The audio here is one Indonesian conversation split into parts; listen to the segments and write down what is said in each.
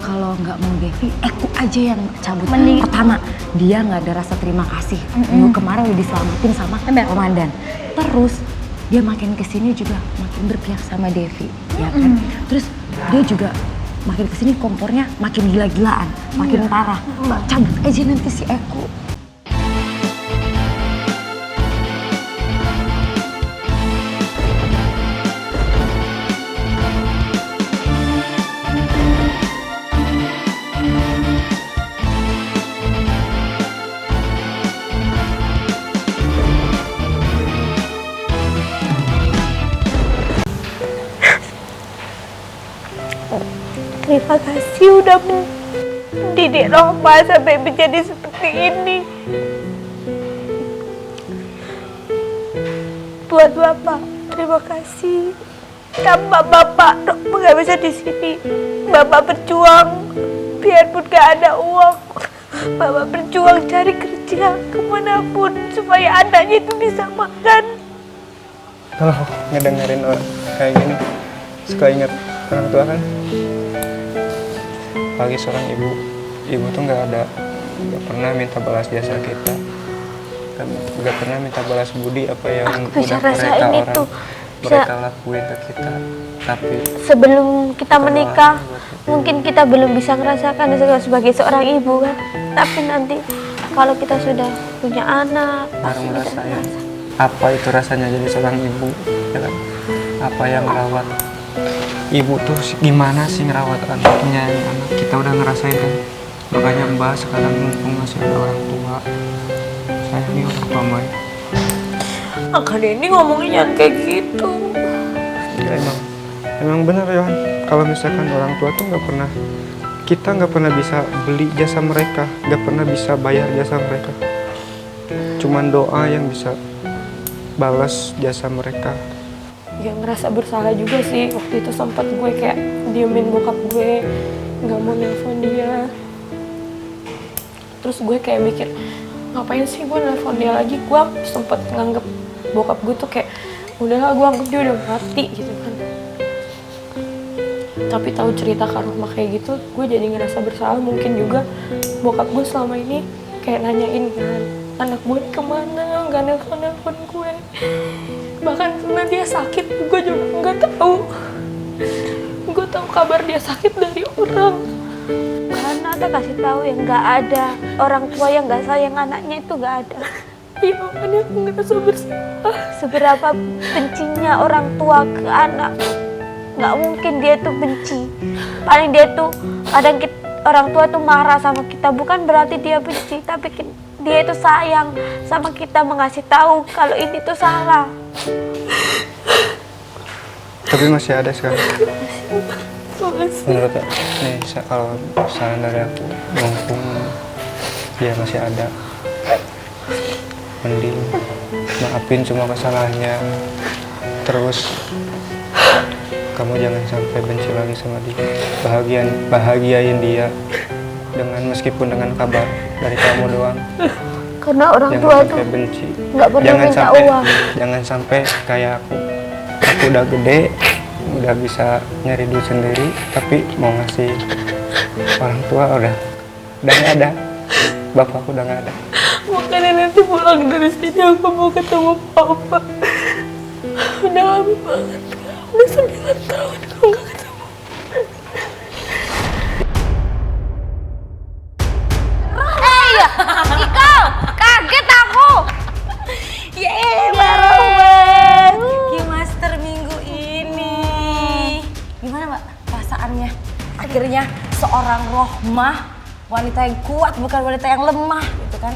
kalau nggak mau Devi, Eko aja yang cabut. Pertama, dia nggak ada rasa terima kasih. Minggu kemarin udah diselamatin sama komandan. Terus dia makin kesini juga makin berpihak sama Devi, ya kan? Terus dia juga makin kesini kompornya makin gila-gilaan, makin parah. Cabut aja nanti si Eko. Terima kasih udah mendidik Rohma sampai menjadi seperti ini. Buat Bapak, terima kasih. Tanpa Bapak, Rohma gak bisa di sini. Bapak berjuang, biarpun gak ada uang. Bapak berjuang cari kerja kemanapun supaya anaknya itu bisa makan. Kalau ngedengerin orang kayak gini, suka ingat orang tua kan. Apalagi seorang ibu tuh nggak pernah minta balas jasa kita, nggak pernah minta balas budi apa yang udah mereka lakuin ke kita. Tapi sebelum kita menikah, mungkin kita belum bisa merasakan sebagai seorang ibu kan. Tapi nanti kalau kita sudah punya anak, baru ngerasain apa itu rasanya jadi seorang ibu, ya kan? Apa yang merawat ibu tuh gimana sih ngerawat anaknya, anak kita udah ngerasain kan. Makanya Mbak sekarang mumpung masih ada orang tua, sayangi orang tua Mbak. Akad ini ngomongnya kayak gitu. Ya emang benar Yohan. Kalau misalkan orang tua tuh kita nggak pernah bisa beli jasa mereka, nggak pernah bisa bayar jasa mereka. Cuman doa yang bisa balas jasa mereka. Ya ngerasa bersalah juga sih, waktu itu sempat gue kayak diemin bokap gue, nggak mau nelpon dia. Terus gue kayak mikir, ngapain sih gue nelpon dia lagi. Gue sempat nganggep bokap gue tuh kayak udahlah, gue anggap dia udah mati gitu kan. Tapi tahu cerita Kak Rohma kayak gitu, gue jadi ngerasa bersalah. Mungkin juga bokap gue selama ini kayak nanyain kan, anak gue kemana, nggak nelpon gue. Bahkan karena dia sakit, gue juga nggak tahu. Gue tahu kabar dia sakit dari orang. Karena tak kasih tahu yang nggak ada, orang tua yang nggak sayang anaknya itu nggak ada. Iya, makanya aku ngerasa bersalah. Seberapa bencinya orang tua ke anak, nggak mungkin dia tuh benci. Paling dia tuh kadang orang tua tuh marah sama kita, bukan berarti dia benci, tapi dia itu sayang sama kita, mengasih tahu kalau ini tuh salah. Tapi masih ada sekarang. Menurut nih, kalau saran dari aku, mumpung dia masih ada, mending maafin semua kesalahannya. Terus kamu jangan sampai benci lagi sama dia. Bahagiain dia meskipun dengan kabar dari kamu doang. Karena orang jangan tua sampai tuh benci. nggak pernah minta uang. Jangan sampai kayak aku udah gede, udah bisa nyari duit sendiri, tapi mau ngasih orang tua udah nggak ada. Bapakku udah nggak ada. Makanya nanti pulang dari sini aku mau ketemu papa. Udah lama banget, udah 9 tahun aku nggak ketemu. Kaget aku. Bareng Master minggu ini. Gimana Mbak perasaannya? Akhirnya seorang Rohmah, wanita yang kuat bukan wanita yang lemah gitu kan.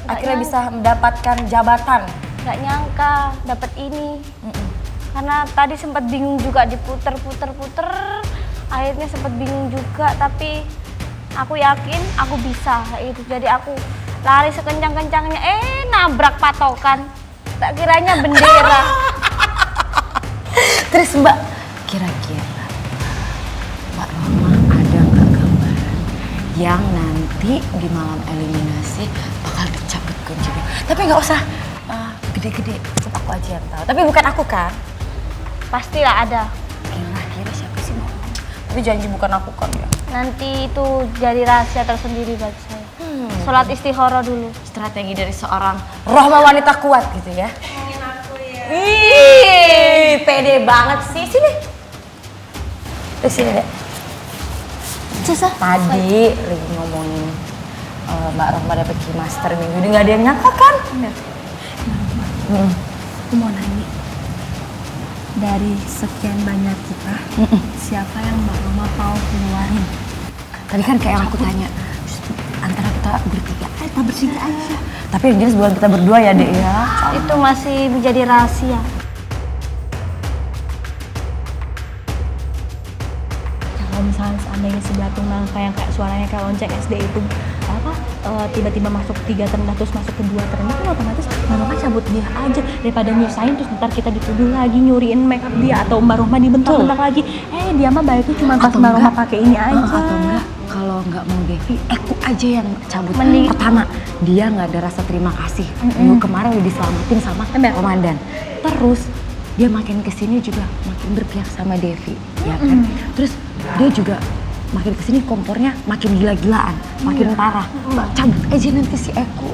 Akhirnya bisa mendapatkan jabatan. Gak nyangka dapat ini. Karena tadi sempat bingung juga, diputer-puter. Akhirnya sempat bingung juga, tapi aku yakin aku bisa itu. Jadi aku lari sekencang-kencangnya, nabrak patokan. Tak kiranya bendera. Terus Mbak, kira-kira Mbak Rohmah ada nggak gambaran yang nanti di malam eliminasi bakal dicabut kuncinya? Tapi nggak usah gede-gede, cuma aku aja yang tahu. Tapi bukan aku kan? Pastilah ada. Kira-kira siapa sih Mbak? Tapi janji bukan aku kan ya? Nanti itu jadi rahasia tersendiri buat saya. Sholat istikharah dulu. Strategi dari seorang Rohma wanita kuat gitu ya. Ih, pede banget sih. Sini. Di sini deh. Tadi lagi ngomongin Mbak Rohma dapet Keymaster minggu ini, nggak ada yang nyangka kan? Aku mau nanya, dari sekian banyak kita, siapa yang Mbak Roma mau keluarin? Tadi kan kayak yang aku tanya, antara kita bertiga aja. Tapi yang jelas bukan kita berdua ya, Dek ya. Itu masih menjadi rahasia. Kalau misalnya seandainya si Belatung Nangka yang kayak suaranya kayak lonceng SD itu tiba-tiba masuk 3 terendah terus masuk ke 2 terendah, kan otomatis Mbak Roma cabut dia aja daripada nyusahin terus ntar kita dituduh lagi nyuriin make up dia atau Mbak Roma dibentak-bentak lagi. Dia mah baiknya cuma pas Mbak Roma pakai ini aja. Atau enggak, kalau nggak mau Devi, aku aja yang cabut. Pertama, dia nggak ada rasa terima kasih. Minggu kemarin udah diselamatin sama komandan. Terus dia makin kesini juga makin berpihak sama Devi, ya kan? Terus dia juga makin kesini kompornya makin gila-gilaan, makin parah. Mbak cabut aja nanti si Eko.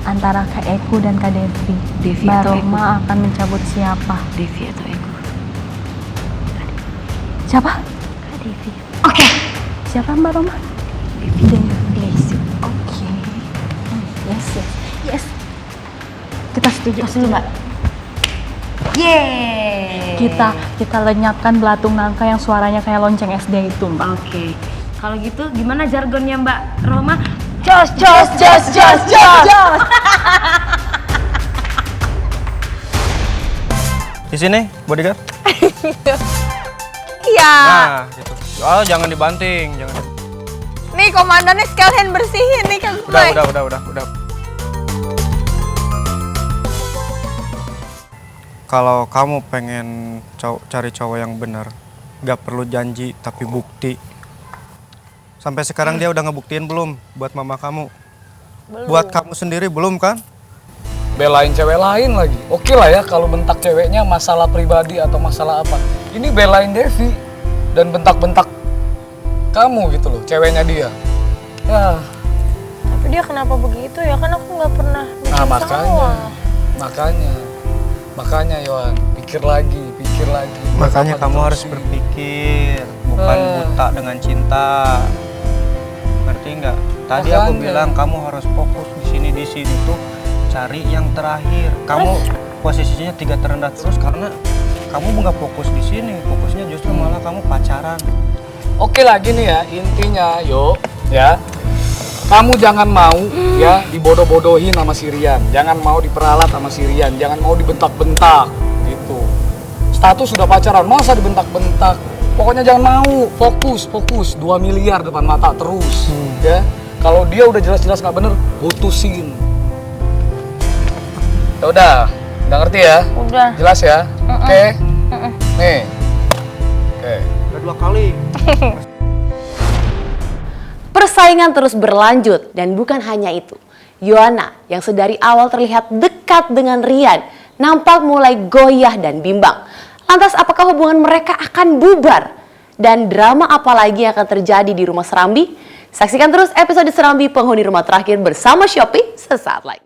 Antara Kak Eko dan Kak Devi, Devi Mbak atau Roma akan mencabut siapa? Devi atau Eko? Siapa? Kak Devi. Oke. Siapa Mbak Roma? Devi. Oke. Yes. Kita setuju Mbak. Yeay. Kita lenyapkan Belatung Nangka yang suaranya kayak lonceng SD itu, Mbak. Oke. Kalau gitu gimana jargonnya Mbak Roma? Jos. Di sini, bodyguard. Iya. Nah, gitu. Oh, jangan dibanting, jangan. Nih komandannya sekalian bersihin nih Kang Kumail. Udah. Kalau kamu pengen cari cowok yang benar, gak perlu janji tapi bukti. Sampai sekarang dia udah ngebuktiin belum buat mama kamu? Belum. Buat kamu sendiri belum kan? Belain cewek lain lagi. Oke lah ya kalau bentak ceweknya masalah pribadi atau masalah apa. Ini belain Devi dan bentak-bentak kamu gitu loh, ceweknya dia. Ya. Tapi dia kenapa begitu ya? Kan aku nggak pernah bikin Nah salah. makanya Yohan, pikir lagi. Makanya kamu harus berpikir, bukan buta dengan cinta. Ngerti nggak? Tadi aku bilang kamu harus fokus di sini tuh cari yang terakhir. Kamu posisinya 3 terendah terus karena kamu nggak fokus di sini, fokusnya justru malah kamu pacaran. Oke lah gini ya, intinya ya. Kamu jangan mau ya dibodoh-bodohin sama si Rian. Jangan mau diperalat sama si Rian. Jangan mau dibentak-bentak gitu. Status sudah pacaran, masa dibentak-bentak? Pokoknya jangan mau. Fokus. 2 miliar depan mata terus. Ya. Kalau dia udah jelas-jelas nggak bener, putusin. Ya udah ngerti ya? Udah. Jelas ya? Oke. Nih. Oke. Udah 2 kali. Persaingan terus berlanjut dan bukan hanya itu. Yohana yang sedari awal terlihat dekat dengan Rian nampak mulai goyah dan bimbang. Lantas apakah hubungan mereka akan bubar? Dan drama apa lagi yang akan terjadi di rumah Serambi? Saksikan terus episode Serambi Penghuni Rumah Terakhir bersama Shopee sesaat lagi.